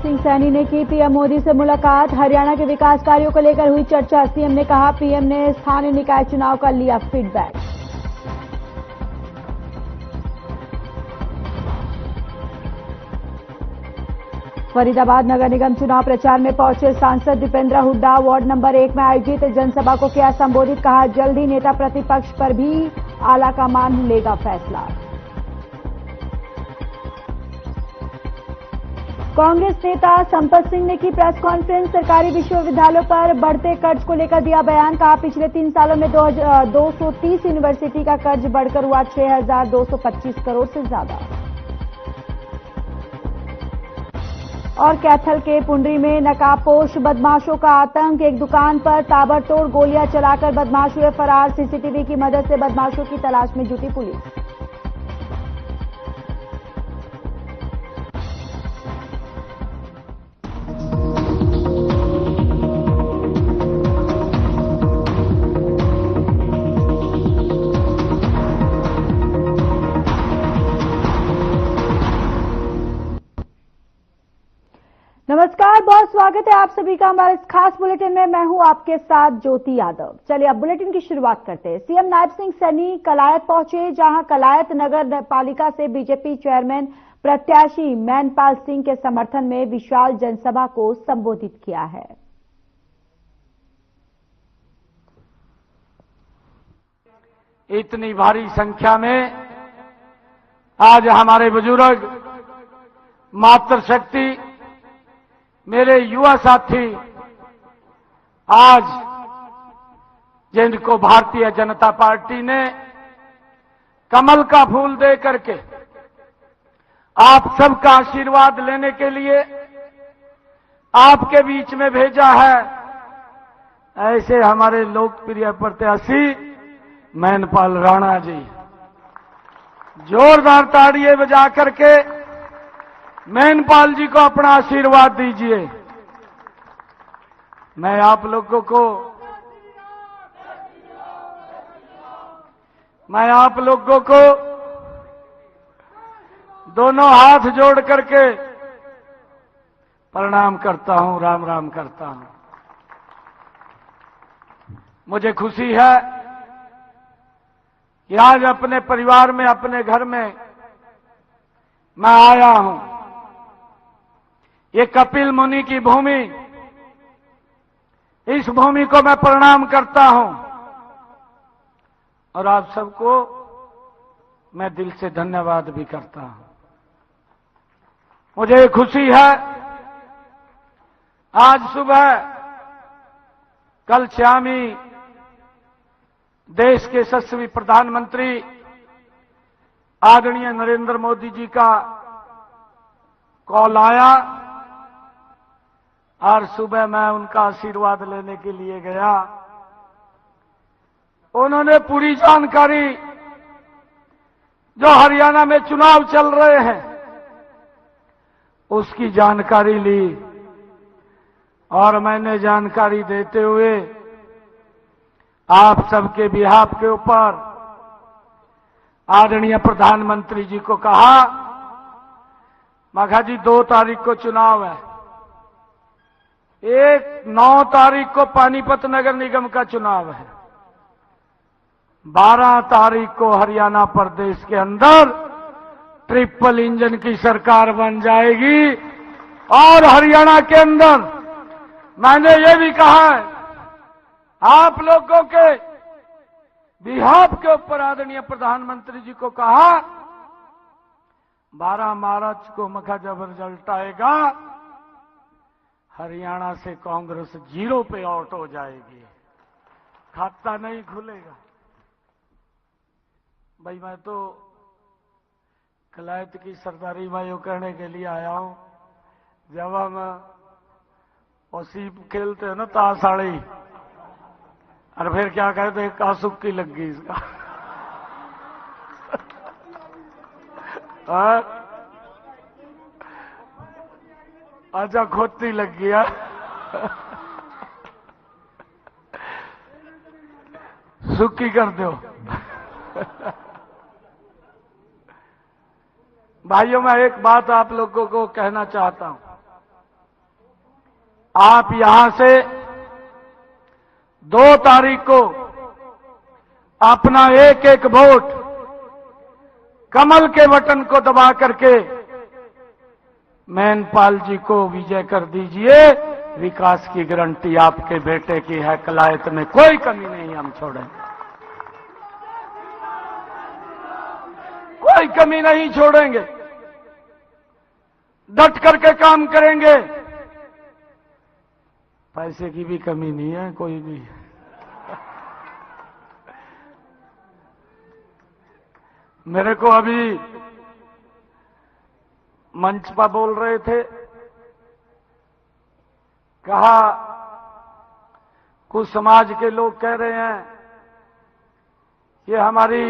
सिंह सैनी ने की पीएम मोदी से मुलाकात। हरियाणा के विकास कार्यों को लेकर हुई चर्चा। सीएम ने कहा पीएम ने स्थानीय निकाय चुनाव का लिया फीडबैक। फरीदाबाद नगर निगम चुनाव प्रचार में पहुंचे सांसद दीपेंद्र हुड्डा। वार्ड नंबर 1 में आयोजित जनसभा को किया संबोधित। कहा जल्द ही नेता प्रतिपक्ष पर भी आला कमान लेगा फैसला। कांग्रेस नेता संपत सिंह ने की प्रेस कॉन्फ्रेंस। सरकारी विश्वविद्यालयों पर बढ़ते कर्ज को लेकर दिया बयान। कहा पिछले 3 सालों में 230 यूनिवर्सिटी का कर्ज बढ़कर हुआ 6,225 करोड़ से ज्यादा। और कैथल के पुंडरी में नकाबपोश बदमाशों का आतंक। एक दुकान पर ताबड़तोड़ गोलियां चलाकर बदमाश हुए फरार। सीसीटीवी की मदद से बदमाशों की तलाश में जुटी पुलिस। नमस्कार, बहुत स्वागत है आप सभी का हमारे इस खास बुलेटिन में। मैं हूं आपके साथ ज्योति यादव। चलिए अब बुलेटिन की शुरुआत करते हैं। सीएम नायब सिंह सैनी कलायत पहुंचे, जहां कलायत नगर पालिका से बीजेपी चेयरमैन प्रत्याशी मैनपाल सिंह के समर्थन में विशाल जनसभा को संबोधित किया है। इतनी भारी संख्या में आज हमारे बुजुर्ग, मातृशक्ति, मेरे युवा साथी आज जिनको भारतीय जनता पार्टी ने कमल का फूल दे करके आप सबका आशीर्वाद लेने के लिए आपके बीच में भेजा है, ऐसे हमारे लोकप्रिय प्रत्याशी मैनपाल राणा जी, जोरदार ताड़ियां बजा करके मैनपाल जी को अपना आशीर्वाद दीजिए। मैं आप लोगों को दोनों हाथ जोड़ करके प्रणाम करता हूं, राम राम करता हूं। मुझे खुशी है कि आज अपने परिवार में, अपने घर में मैं आया हूं। ये कपिल मुनि की भूमि, इस भूमि को मैं प्रणाम करता हूं और आप सबको मैं दिल से धन्यवाद भी करता हूं। मुझे खुशी है आज सुबह कल शामी देश के यशस्वी प्रधानमंत्री आदरणीय नरेंद्र मोदी जी का कॉल आया और सुबह मैं उनका आशीर्वाद लेने के लिए गया। उन्होंने पूरी जानकारी, जो हरियाणा में चुनाव चल रहे हैं उसकी जानकारी ली और मैंने जानकारी देते हुए आप सबके बिहाफ के ऊपर आदरणीय प्रधानमंत्री जी को कहा, मघा जी 2 तारीख को चुनाव है, 9 तारीख को पानीपत नगर निगम का चुनाव है, 12 तारीख को हरियाणा प्रदेश के अंदर ट्रिपल इंजन की सरकार बन जाएगी और हरियाणा के अंदर मैंने ये भी कहा है, आप लोगों के बिहाफ के ऊपर आदरणीय प्रधानमंत्री जी को कहा 12 मार्च को मखा जब रिजल्ट आएगा हरियाणा से कांग्रेस 0 पे आउट हो जाएगी, खाता नहीं खुलेगा। भाई मैं तो कलायत की सरदारी वायु करने के लिए आया हूं। जब हम सीप खेलते हैं ना तासाड़ी, और फिर क्या कहते हैं, कासुक की लग गई इसका अच्छा खोती लग गया सुक्की कर दो। भाइयों, मैं एक बात आप लोगों को कहना चाहता हूं। आप यहां से 2 तारीख को अपना एक एक वोट कमल के बटन को दबा करके मैनपाल जी को विजय कर दीजिए। विकास की गारंटी आपके बेटे की है, कलायत में कोई कमी नहीं हम छोड़ेंगे, कोई कमी नहीं छोड़ेंगे, डट करके काम करेंगे। पैसे की भी कमी नहीं है, कोई नहीं। मेरे को अभी मंच पर बोल रहे थे, कहा कुछ समाज के लोग कह रहे हैं ये हमारी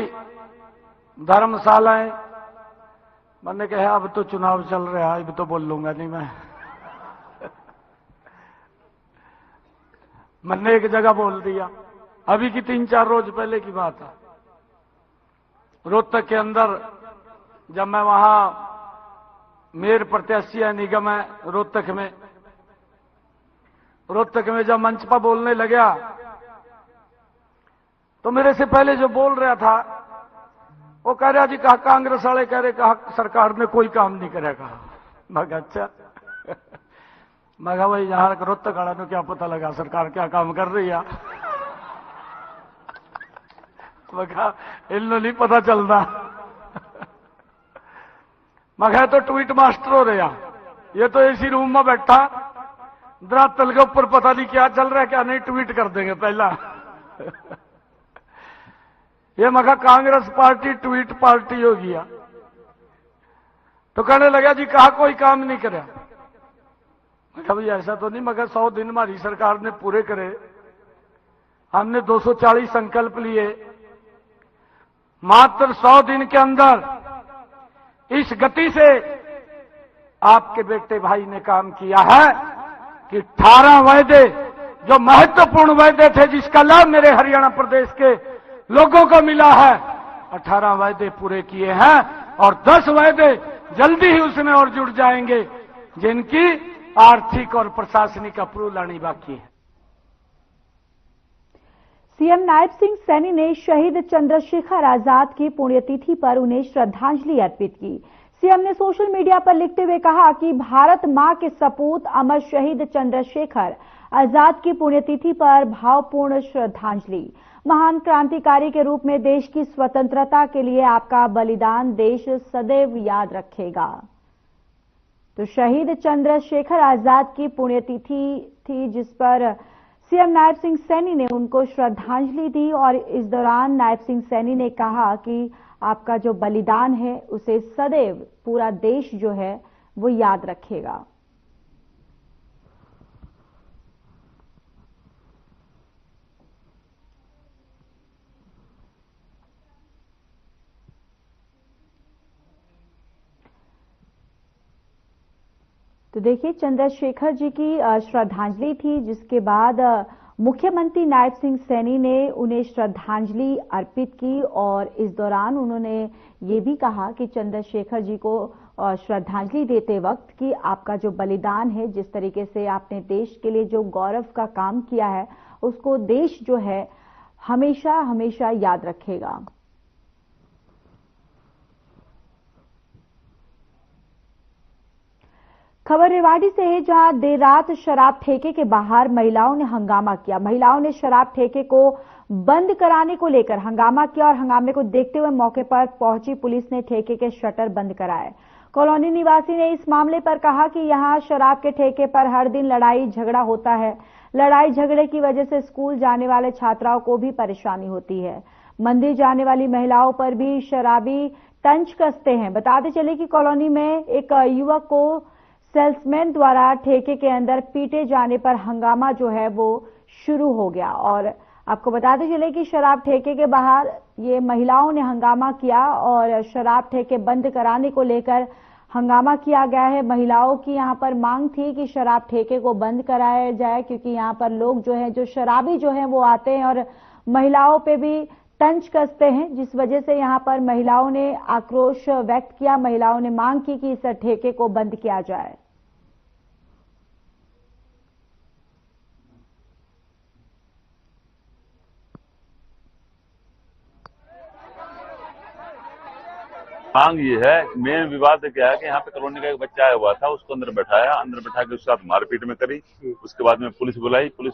धर्मशालाएं, मैंने कहा अब तो चुनाव चल रहा है, अब तो बोल लूंगा नहीं मैं। मैंने एक जगह बोल दिया, अभी की 3-4 रोज पहले की बात है। रोहतक के अंदर जब मैं वहां मेयर प्रत्याशी है निगम है रोहतक में जब मंच पर बोलने लगा तो मेरे से पहले जो बोल रहा था वो कह रहा जी कहा कांग्रेस वाले कह रहे कहा सरकार ने कोई काम नहीं करेगा। मैं कहा अच्छा। मैं कहा भाई यहां रोहतक वाला ने क्या पता लगा सरकार क्या काम कर रही है। मैं कहा इन्हों नहीं पता चलता। मैं कहा तो ट्वीट मास्टर हो रहा, ये तो इसी रूम में बैठा धरातल के ऊपर पता नहीं क्या चल रहा है क्या नहीं, ट्वीट कर देंगे पहला। ये मैं कहा कांग्रेस पार्टी ट्वीट पार्टी हो गया। तो कहने लगा जी कहा कोई काम नहीं करे। मैं कहा भाई ऐसा तो नहीं, मगर 100 दिन हमारी सरकार ने पूरे करे, हमने 240 संकल्प लिए, मात्र 100 दिन के अंदर इस गति से आपके बेटे भाई ने काम किया है कि 18 वायदे जो महत्वपूर्ण वायदे थे जिसका लाभ मेरे हरियाणा प्रदेश के लोगों को मिला है, 18 वायदे पूरे किए हैं और 10 वायदे जल्दी ही उसमें और जुड़ जाएंगे जिनकी आर्थिक और प्रशासनिक अप्रूवल आनी बाकी है। सीएम नायब सिंह सैनी ने शहीद चंद्रशेखर आजाद की पुण्यतिथि पर उन्हें श्रद्धांजलि अर्पित की। सीएम ने सोशल मीडिया पर लिखते हुए कहा कि भारत मां के सपूत अमर शहीद चंद्रशेखर आजाद की पुण्यतिथि पर भावपूर्ण श्रद्धांजलि। महान क्रांतिकारी के रूप में देश की स्वतंत्रता के लिए आपका बलिदान देश सदैव याद रखेगा। तो शहीद चंद्रशेखर आजाद की पुण्यतिथि थी जिस पर सीएम नायब सिंह सैनी ने उनको श्रद्धांजलि दी और इस दौरान नायब सिंह सैनी ने कहा कि आपका जो बलिदान है उसे सदैव पूरा देश जो है वो याद रखेगा। तो देखिए चंद्रशेखर जी की श्रद्धांजलि थी जिसके बाद मुख्यमंत्री नायब सिंह सैनी ने उन्हें श्रद्धांजलि अर्पित की और इस दौरान उन्होंने ये भी कहा कि चंद्रशेखर जी को श्रद्धांजलि देते वक्त कि आपका जो बलिदान है, जिस तरीके से आपने देश के लिए जो गौरव का काम किया है उसको देश जो है हमेशा हमेशा याद रखेगा। खबर रेवाड़ी से है जहां देर रात शराब ठेके के बाहर महिलाओं ने हंगामा किया। महिलाओं ने शराब ठेके को बंद कराने को लेकर हंगामा किया और हंगामे को देखते हुए मौके पर पहुंची पुलिस ने ठेके के शटर बंद कराए। कॉलोनी निवासी ने इस मामले पर कहा कि यहां शराब के ठेके पर हर दिन लड़ाई झगड़ा होता है। लड़ाई झगड़े की वजह से स्कूल जाने वाले छात्राओं को भी परेशानी होती है। मंदिर जाने वाली महिलाओं पर भी शराबी तंज कसते हैं। बताते चले कि कॉलोनी में एक युवक को सेल्समैन द्वारा ठेके के अंदर पीटे जाने पर हंगामा जो है वो शुरू हो गया और आपको बताते चले कि शराब ठेके के बाहर ये महिलाओं ने हंगामा किया और शराब ठेके बंद कराने को लेकर हंगामा किया गया है। महिलाओं की यहां पर मांग थी कि शराब ठेके को बंद कराया जाए क्योंकि यहां पर लोग जो है जो शराबी जो है वो आते हैं और महिलाओं पे भी तंज कसते हैं, जिस वजह से यहां पर महिलाओं ने आक्रोश व्यक्त किया। महिलाओं ने मांग की कि इस ठेके को बंद किया जाए। मांग ये है, मेन विवाद क्या है कि यहाँ पे कॉलोनी का एक बच्चा आया हुआ था, उसको अंदर बैठाया, अंदर बैठा के उसके साथ मारपीट में करी। उसके बाद में पुलिस बुलाई, पुलिस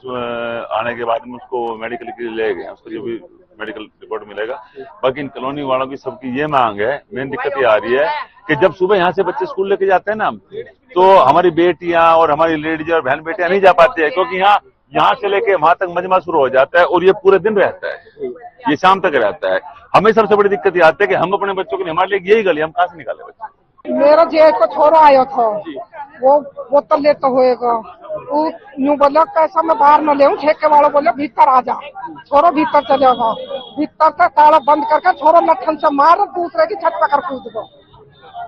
आने के बाद में उसको मेडिकल के लिए ले गए, उसको जो भी मेडिकल रिपोर्ट मिलेगा। बाकी इन कॉलोनी वालों की सबकी ये मांग है, मेन दिक्कत ये आ रही है कि जब सुबह यहाँ से बच्चे स्कूल लेके जाते हैं ना, तो हमारी बेटियां और हमारी लेडीज और बहन बेटियां नहीं जा पाती है, क्योंकि यहाँ से लेके वहां तक मजमा शुरू हो जाता है और ये पूरे दिन रहता है, ये शाम तक रहता है। हमें सबसे बड़ी दिक्कत ये आती है कि हम अपने बच्चों के लिए, हमारे लिए यही गली, हम कहाँ से निकाले बच्चे। मेरा जेठ को छोरा आया था, वो बोतल लेता होएगा, वो यूं बोला कैसा मैं बाहर न ले, ठेके वालों बोले भीतर आ जा, छोरो भीतर चलेगा, भीतर से ताला बंद करके छोरो लठन से मार, दूसरे की छत पकड़ कूद दो,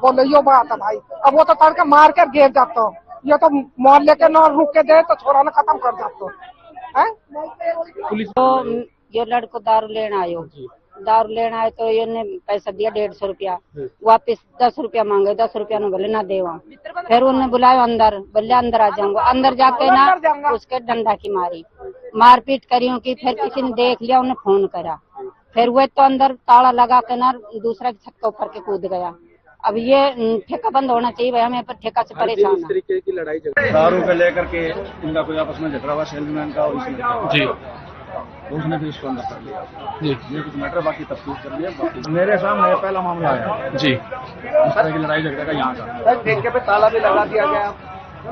बोले यो बात है भाई। अब वो तो तड़के मार कर गिर जाता, ये तो मोहल्ले के न रुक के दे तो छोरा ने खत्म कर जाता है। पुलिस तो ये लड़को दारू लेना आयो, दारू लेना आए तो ये पैसा दिया 150 रुपया, वापिस 10 रुपया मांगे, 10 रुपया ने बोले ना देवा। फिर उन्हें बुलाया अंदर, बोले अंदर आ जाऊंगा, अंदर जाके ना उसके डंडा की मारी, मारपीट करी की। फिर किसी ने देख लिया, उन्हें फोन करा, फिर वो तो अंदर ताला लगा के ना दूसरा की छत के ऊपर के कूद गया। अब ये ठेका बंद होना चाहिए भाई, हमें पर ठेका से परेशान है। इस तरीके की लड़ाई झगड़ा दारू को लेकर के इनका कोई आपस में झगड़ा हुआ सेल्समैन का, और इसमें जी तो उसने भी इसको अंदर कर लिया जी। ये कुछ मैटर बाकी तफ्तीश कर लिया, बाकी मेरे सामने पहला मामला आया जी इस तरह की लड़ाई झगड़े का यहाँ का। ठेके पे ताला भी लगा दिया गया,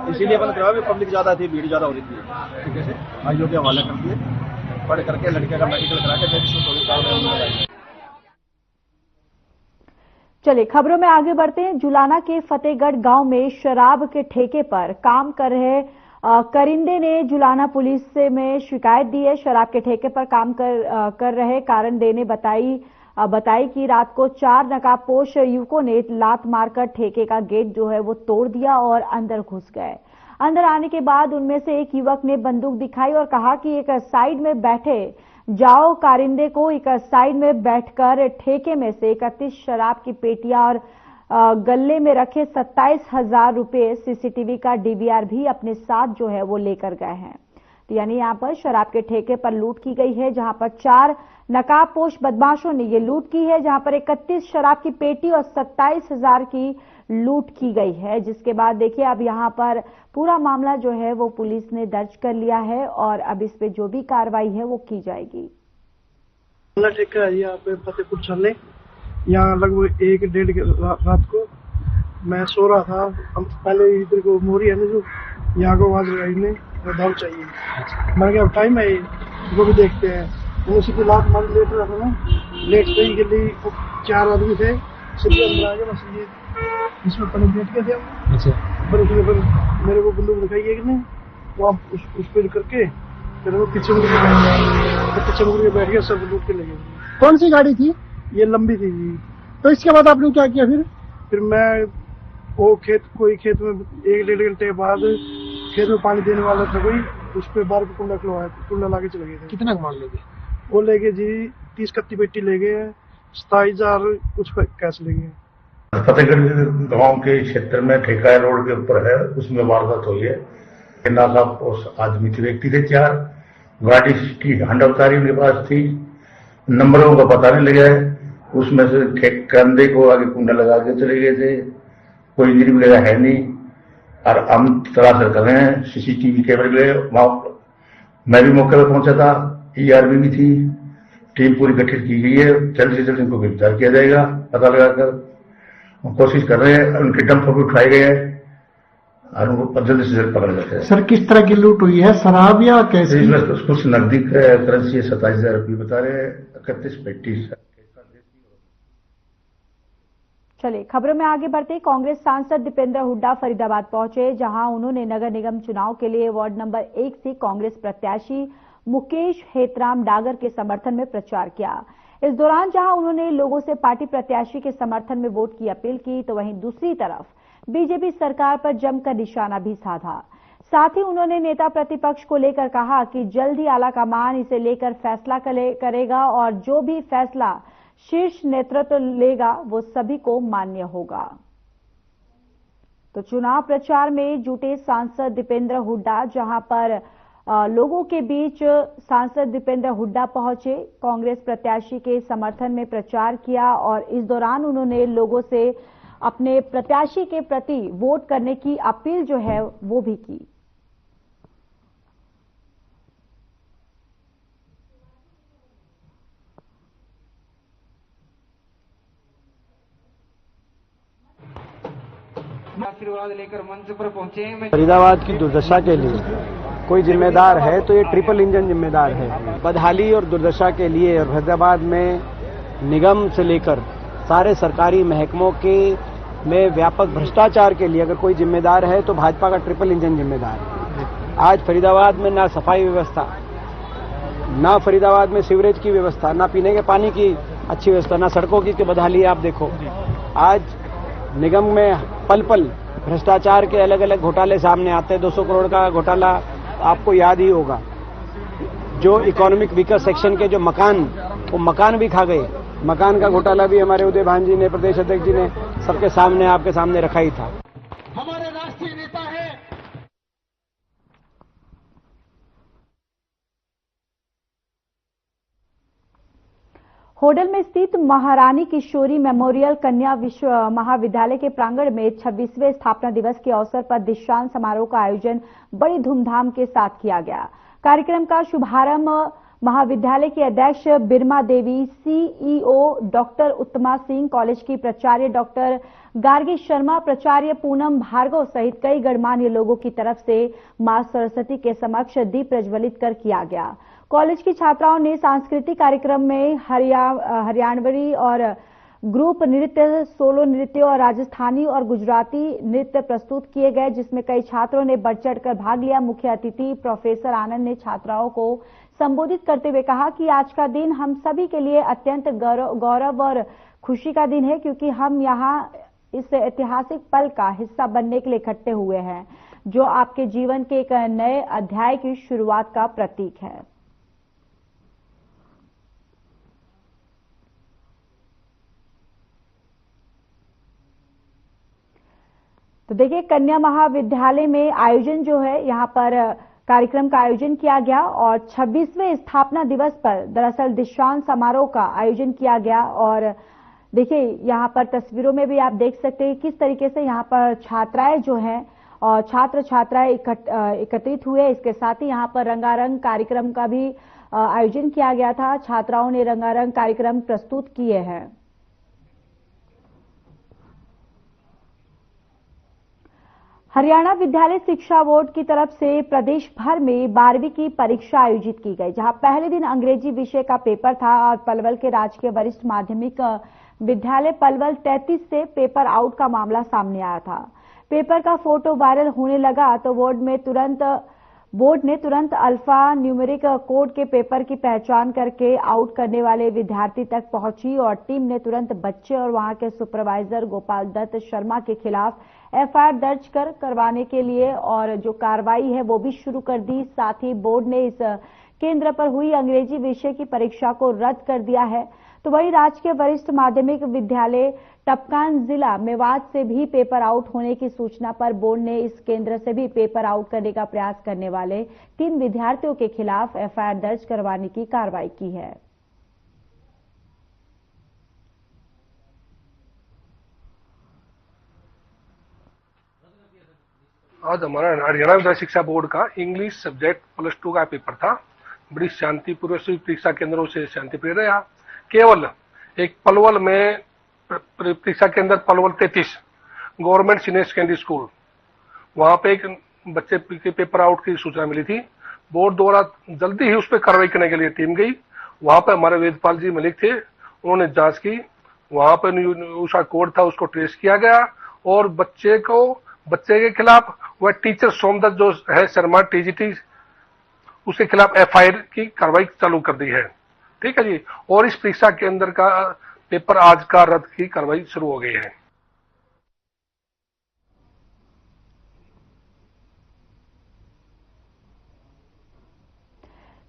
इसीलिए बंद करवाया, पब्लिक ज्यादा थी, भीड़ ज्यादा हो रही थी। ठीक है, भाइयों के हवाले कर दिए, पढ़ करके लड़के का मेडिकल करा के। चलिए खबरों में आगे बढ़ते हैं। जुलाना के फतेहगढ़ गांव में शराब के ठेके पर काम कर रहे करिंदे ने जुलाना पुलिस से में शिकायत दी है। शराब के ठेके पर काम कर रहे कारिंदे ने बताई कि रात को 4 नकाबपोश युवकों ने लात मारकर ठेके का गेट जो है वो तोड़ दिया और अंदर घुस गए। अंदर आने के बाद उनमें से एक युवक ने बंदूक दिखाई और कहा कि एक साइड में बैठे जाओ। कारिंदे को एक साइड में बैठकर ठेके में से 31 शराब की पेटियां और गले में रखे 27,000 रुपए, सीसीटीवी का डीवीआर भी अपने साथ जो है वो लेकर गए हैं। तो यानी यहां पर शराब के ठेके पर लूट की गई है, जहां पर 4 नकाबपोश बदमाशों ने ये लूट की है, जहां पर 31 शराब की पेटी और 27,000 की लूट की गई है। जिसके बाद देखिए अब यहां पर पूरा मामला जो है वो पुलिस ने दर्ज कर लिया है और अब इस पे जो भी कार्रवाई है वो की जाएगी। ठेका है यहाँ पे फतेहपुर छलने, यहाँ लगभग 1-1:30 रात को मैं सो रहा था। पहले इधर को मोरी है ना जो यहाँ को आवाज लगाई ने दारू चाहिए, मैंने कहा अब टाइम है वो भी देखते हैं। उसी की लात मार लेट रहा था मैं, लेट गई गली 4 आदमी थे, सीधे अंदर आ गए, बस ये इसमें पड़े लेट गए थे। अच्छा, पर मेरे को बंदूक दिखाई है कि नहीं, वो आप उस पर करके फिर वो किचन में बैठ गया, सब लूट के ले गए। कौन सी गाड़ी थी? ये लंबी थी जी। तो इसके बाद आपने क्या किया फिर मैं वो खेत में 1-1.5 घंटे बाद खेत में पानी देने वाला था कोई, उस पर 12 कुंडा खुलवाया, कुंडा लाके चले गए थे। कितना माल ले गए? वो ले गए जी 30-31 पेटी ले गए, 27,000 कुछ कैश ले गए। फतेहगढ़ गांव के क्षेत्र में ठेका रोड के ऊपर है, उसमें वारदात हुई है। नाकाबपोश आदमी थे, व्यक्ति थे 4, गाड़ी की हंडवतारी उनके पास थी, नंबरों का पता नहीं लगा है। उसमें से कंधे को आगे कुंडा लगा के चले गए थे, कोई इंजरी वगैरह है नहीं। और हम तलाश कर रहे हैं सीसीटीवी कैमरे के लिए। मैं भी मौके पर पहुंचा था, ERB भी थी, टीम पूरी गठित की गई है। जल्द से जल्द इनको गिरफ्तार किया जाएगा, पता लगाकर कोशिश कर रहे हैं। उनके डंपर भी उठाए गए हैं और उनको जल्द से जल्द पकड़ा जाता है। सर किस तरह की लूट हुई है, शराब या कैसे? इसमें कुछ नकदी करेंसी 27,000 रुपये बता रहे हैं, 31 पेटी। चलिए खबरों में आगे बढ़ते। कांग्रेस सांसद दीपेंद्र हुड्डा फरीदाबाद पहुंचे, जहां उन्होंने नगर निगम चुनाव के लिए वार्ड नंबर 1 से कांग्रेस प्रत्याशी मुकेश हेतराम डागर के समर्थन में प्रचार किया। इस दौरान जहां उन्होंने लोगों से पार्टी प्रत्याशी के समर्थन में वोट की अपील की, तो वहीं दूसरी तरफ बीजेपी सरकार पर जमकर निशाना भी साधा। साथ ही उन्होंने नेता प्रतिपक्ष को लेकर कहा कि जल्द ही आलाकमान इसे लेकर फैसला करेगा और जो भी फैसला शीर्ष नेतृत्व लेगा वो सभी को मान्य होगा। तो चुनाव प्रचार में जुटे सांसद दीपेंद्र हुड्डा, जहां पर लोगों के बीच सांसद दीपेंद्र हुड्डा पहुंचे, कांग्रेस प्रत्याशी के समर्थन में प्रचार किया और इस दौरान उन्होंने लोगों से अपने प्रत्याशी के प्रति वोट करने की अपील जो है वो भी की। आशीर्वाद लेकर मंच पर पहुंचे। फरीदाबाद की दुर्दशा के लिए कोई जिम्मेदार है तो ये ट्रिपल इंजन जिम्मेदार है। बदहाली और दुर्दशा के लिए और फरीदाबाद में निगम से लेकर सारे सरकारी महकमों के में व्यापक भ्रष्टाचार के लिए अगर कोई जिम्मेदार है तो भाजपा का ट्रिपल इंजन जिम्मेदार है। आज फरीदाबाद में ना सफाई व्यवस्था, ना फरीदाबाद में सीवरेज की व्यवस्था, ना पीने के पानी की अच्छी व्यवस्था, ना सड़कों की बदहाली आप देखो। आज निगम में पल पल भ्रष्टाचार के अलग अलग घोटाले सामने आते हैं। 200 करोड़ का घोटाला आपको याद ही होगा, जो इकोनॉमिक वीकर सेक्शन के जो मकान, वो मकान भी खा गए। मकान का घोटाला भी हमारे उदय भान जी ने, प्रदेश अध्यक्ष जी ने सबके सामने, आपके सामने रखा ही था। हमारे राष्ट्रीय नेता है। होडल में स्थित महारानी किशोरी मेमोरियल कन्या विश्व महाविद्यालय के प्रांगण में 26वें स्थापना दिवस के अवसर पर दीक्षांत समारोह का आयोजन बड़ी धूमधाम के साथ किया गया। कार्यक्रम का शुभारंभ महाविद्यालय के अध्यक्ष बिरमा देवी, सीईओ डॉक्टर उत्तमा सिंह, कॉलेज की प्राचार्य डॉक्टर गार्गी शर्मा, प्राचार्य पूनम भार्गव सहित कई गणमान्य लोगों की तरफ से मां सरस्वती के समक्ष दीप प्रज्वलित कर किया गया। कॉलेज की छात्राओं ने सांस्कृतिक कार्यक्रम में हरियाणवी और ग्रुप नृत्य, सोलो नृत्य और राजस्थानी और गुजराती नृत्य प्रस्तुत किए गए, जिसमें कई छात्रों ने बढ़ चढ़कर भाग लिया। मुख्य अतिथि प्रोफेसर आनंद ने छात्राओं को संबोधित करते हुए कहा कि आज का दिन हम सभी के लिए अत्यंत गौरव और खुशी का दिन है, क्योंकि हम यहाँ इस ऐतिहासिक पल का हिस्सा बनने के लिए इकट्ठे हुए हैं, जो आपके जीवन के एक नए अध्याय की शुरुआत का प्रतीक है। तो देखिए, कन्या महाविद्यालय में आयोजन जो है, यहाँ पर कार्यक्रम का आयोजन किया गया और 26वें स्थापना दिवस पर दरअसल दीक्षांत समारोह का आयोजन किया गया। और देखिए, यहाँ पर तस्वीरों में भी आप देख सकते हैं किस तरीके से यहाँ पर छात्राएं जो हैं और छात्र छात्राएं एकत्रित हुए। इसके साथ ही यहाँ पर रंगारंग कार्यक्रम का भी आयोजन किया गया था। छात्राओं ने रंगारंग कार्यक्रम प्रस्तुत किए हैं। हरियाणा विद्यालय शिक्षा बोर्ड की तरफ से प्रदेश भर में 12वीं की परीक्षा आयोजित की गई, जहां पहले दिन अंग्रेजी विषय का पेपर था और पलवल के राजकीय वरिष्ठ माध्यमिक विद्यालय पलवल 33 से पेपर आउट का मामला सामने आया था। पेपर का फोटो वायरल होने लगा तो बोर्ड ने तुरंत अल्फा न्यूमेरिक कोड के पेपर की पहचान करके आउट करने वाले विद्यार्थी तक पहुंची और टीम ने तुरंत बच्चे और वहां के सुपरवाइजर गोपाल दत्त शर्मा के खिलाफ एफआईआर दर्ज करवाने के लिए और जो कार्रवाई है वो भी शुरू कर दी। साथ ही बोर्ड ने इस केंद्र पर हुई अंग्रेजी विषय की परीक्षा को रद्द कर दिया है। तो वही राजकीय वरिष्ठ माध्यमिक विद्यालय टपकान जिला मेवात से भी पेपर आउट होने की सूचना पर बोर्ड ने इस केंद्र से भी पेपर आउट करने का प्रयास करने वाले 3 विद्यार्थियों के खिलाफ एफआईआर दर्ज करवाने की कार्रवाई की है। आज हमारा हरियाणा विद्यालय शिक्षा बोर्ड का इंग्लिश सब्जेक्ट +2 का पेपर था। बड़ी शांतिपूर्वक सभी परीक्षा केंद्रों से शांतिप्रिय रहा। केवल एक पलवल में परीक्षा केंद्र Palwal 33 government senior secondary school, वहां पे एक बच्चे के पेपर आउट की सूचना मिली थी। बोर्ड द्वारा जल्दी ही उस पर कार्रवाई करने के लिए टीम गई। वहां पर हमारे वेदपाल जी मलिक थे, उन्होंने जांच की। वहां पर उसका कोड था, उसको ट्रेस किया गया और बच्चे के खिलाफ वह टीचर सोमदत्त जो है शर्मा टीजीटी, उसके खिलाफ एफआईआर की कार्रवाई चालू कर दी है। ठीक है जी। और इस परीक्षा के अंदर का पेपर आज का रद्द की कार्रवाई शुरू हो गई है।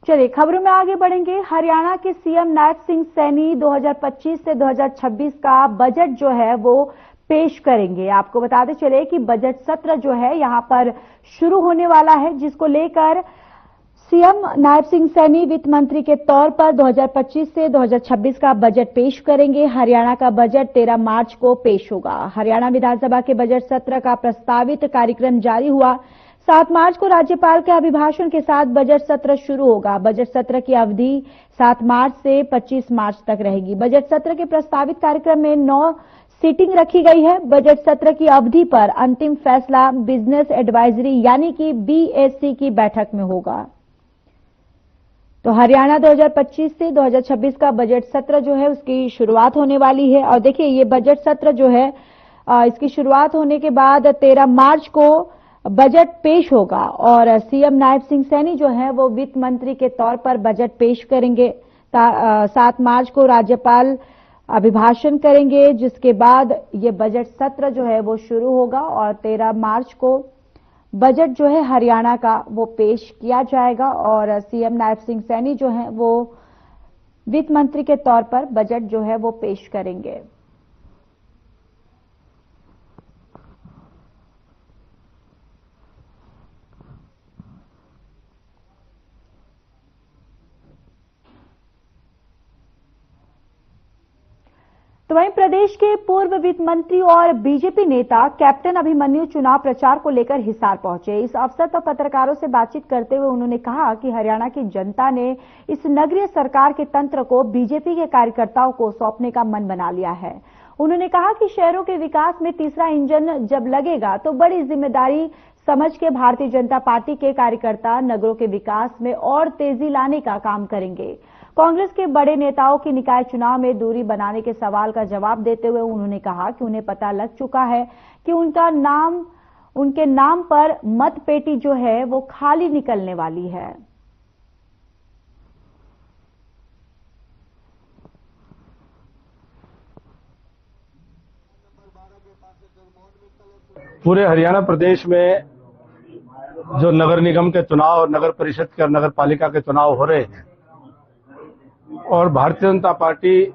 चलिए खबरों में आगे बढ़ेंगे। हरियाणा के सीएम नायब सिंह सैनी 2025 से 2026 का बजट जो है वो पेश करेंगे। आपको बताते चले कि बजट सत्र जो है यहां पर शुरू होने वाला है, जिसको लेकर सीएम नायब सिंह सैनी वित्त मंत्री के तौर पर 2025 से 2026 का बजट पेश करेंगे। हरियाणा का बजट 13 मार्च को पेश होगा। हरियाणा विधानसभा के बजट सत्र का प्रस्तावित कार्यक्रम जारी हुआ। 7 मार्च को राज्यपाल के अभिभाषण के साथ बजट सत्र शुरू होगा। बजट सत्र की अवधि 7 मार्च से 25 मार्च तक रहेगी। बजट सत्र के प्रस्तावित कार्यक्रम में 9 सीटिंग रखी गई है। बजट सत्र की अवधि पर अंतिम फैसला बिजनेस एडवाइजरी यानी कि बीएससी की बैठक में होगा। तो हरियाणा 2025 से 2026 का बजट सत्र जो है उसकी शुरुआत होने वाली है। और देखिए ये बजट सत्र जो है इसकी शुरुआत होने के बाद 13 मार्च को बजट पेश होगा और सीएम नायब सिंह सैनी जो है वो वित्त मंत्री के तौर पर बजट पेश करेंगे। 7 मार्च को राज्यपाल अभिभाषण करेंगे, जिसके बाद ये बजट सत्र जो है वो शुरू होगा और 13 मार्च को बजट जो है हरियाणा का वो पेश किया जाएगा और सीएम नायब सिंह सैनी जो है वो वित्त मंत्री के तौर पर बजट जो है वो पेश करेंगे। तो वहीं प्रदेश के पूर्व वित्त मंत्री और बीजेपी नेता कैप्टन अभिमन्यु चुनाव प्रचार को लेकर हिसार पहुंचे। इस अवसर पर पत्रकारों से बातचीत करते हुए उन्होंने कहा कि हरियाणा की जनता ने इस नगरीय सरकार के तंत्र को बीजेपी के कार्यकर्ताओं को सौंपने का मन बना लिया है। उन्होंने कहा कि शहरों के विकास में तीसरा इंजन जब लगेगा तो बड़ी जिम्मेदारी समझ के भारतीय जनता पार्टी के कार्यकर्ता नगरों के विकास में और तेजी लाने का काम करेंगे। कांग्रेस के बड़े नेताओं की निकाय चुनाव में दूरी बनाने के सवाल का जवाब देते हुए उन्होंने कहा कि उन्हें पता लग चुका है कि उनके नाम पर मत पेटी जो है वो खाली निकलने वाली है। पूरे हरियाणा प्रदेश में जो नगर निगम के चुनाव और नगर परिषद के और नगर पालिका के चुनाव हो रहे हैं और भारतीय जनता पार्टी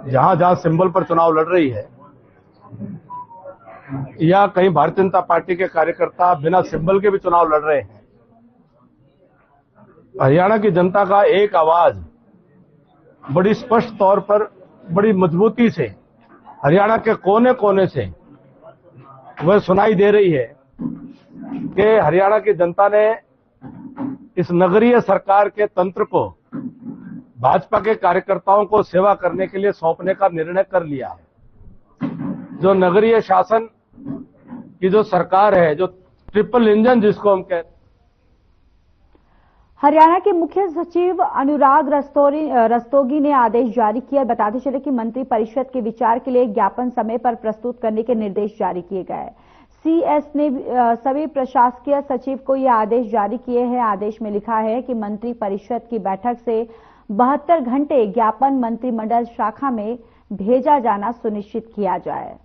जहां जहां सिंबल पर चुनाव लड़ रही है या कहीं भारतीय जनता पार्टी के कार्यकर्ता बिना सिंबल के भी चुनाव लड़ रहे हैं, हरियाणा की जनता का एक आवाज बड़ी स्पष्ट तौर पर बड़ी मजबूती से हरियाणा के कोने कोने से वह सुनाई दे रही है कि हरियाणा की जनता ने इस नगरीय सरकार के तंत्र को भाजपा के कार्यकर्ताओं को सेवा करने के लिए सौंपने का निर्णय कर लिया है। जो नगरीय शासन की जो सरकार है, जो ट्रिपल इंजन जिसको हम कहते हैं। हरियाणा के मुख्य सचिव अनुराग रस्तोगी ने आदेश जारी किया। बताते चले कि मंत्री परिषद के विचार के लिए ज्ञापन समय पर प्रस्तुत करने के निर्देश जारी किए गए। सीएस ने सभी प्रशासकीय सचिव को ये आदेश जारी किए हैं। आदेश में लिखा है कि मंत्री परिषद की बैठक से 72 घंटे ज्ञापन मंत्रिमंडल शाखा में भेजा जाना सुनिश्चित किया जाए।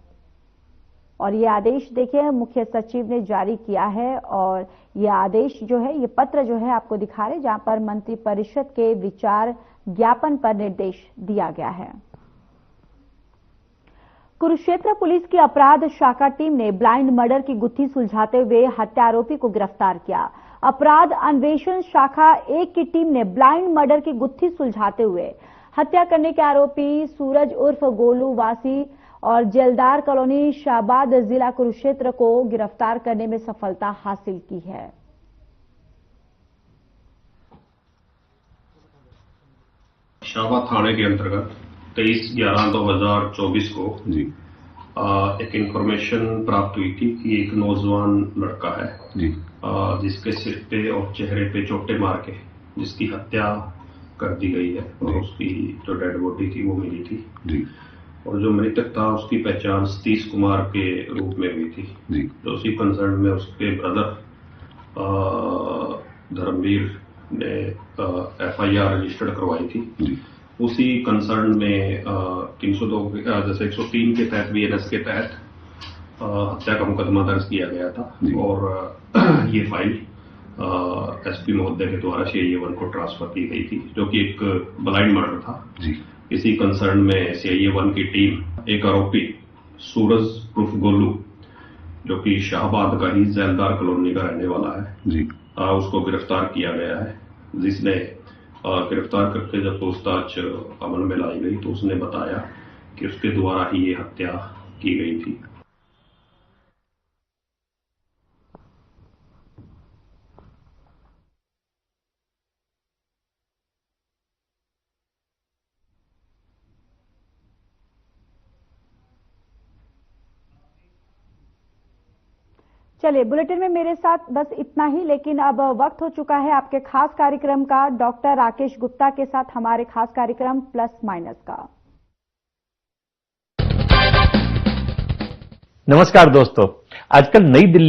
और ये आदेश देखिए मुख्य सचिव ने जारी किया है और ये आदेश जो है, ये पत्र जो है आपको दिखा रहे जहां पर मंत्री परिषद के विचार ज्ञापन पर निर्देश दिया गया है। कुरुक्षेत्र पुलिस की अपराध शाखा टीम ने ब्लाइंड मर्डर की गुत्थी सुलझाते हुए हत्या आरोपी को गिरफ्तार किया। अपराध अन्वेषण शाखा 1 की टीम ने ब्लाइंड मर्डर की गुत्थी सुलझाते हुए हत्या करने के आरोपी सूरज उर्फ गोलू वासी और जेलदार कॉलोनी शाहबाद जिला कुरुक्षेत्र को गिरफ्तार करने में सफलता हासिल की है। शाहबाद थाने के अंतर्गत 23/11/2024 को एक इंफॉर्मेशन प्राप्त हुई थी कि एक नौजवान लड़का है जिसके सिर पे और चेहरे पे चोटें मार के जिसकी हत्या कर दी गई है और उसकी जो डेड बॉडी थी वो मिली थी और जो मृतक था उसकी पहचान सतीश कुमार के रूप में हुई थी। तो उसी कंसर्न में उसके ब्रदर धर्मवीर ने FIR रजिस्टर्ड करवाई थी। उसी कंसर्न में 302 जैसे 103 के तहत BNS के तहत हत्या का मुकदमा दर्ज किया गया था और ये फाइल SP महोदय के द्वारा CIA 1 को ट्रांसफर की गई थी, जो कि एक ब्लाइंड मर्डर था। इसी कंसर्न में CIA 1 की टीम एक आरोपी सूरज उर्फ गोलू जो कि शाहबाद का ही जेलदार कॉलोनी का रहने वाला है उसको गिरफ्तार किया गया है, जिसने गिरफ्तार करके जब पूछताछ अमल में लाई गई तो उसने बताया कि उसके द्वारा ही ये हत्या की गई थी। चलिए, बुलेटिन में मेरे साथ बस इतना ही, लेकिन अब वक्त हो चुका है आपके खास कार्यक्रम का, डॉक्टर राकेश गुप्ता के साथ हमारे खास कार्यक्रम प्लस माइनस का। नमस्कार दोस्तों, आजकल नई दिल्ली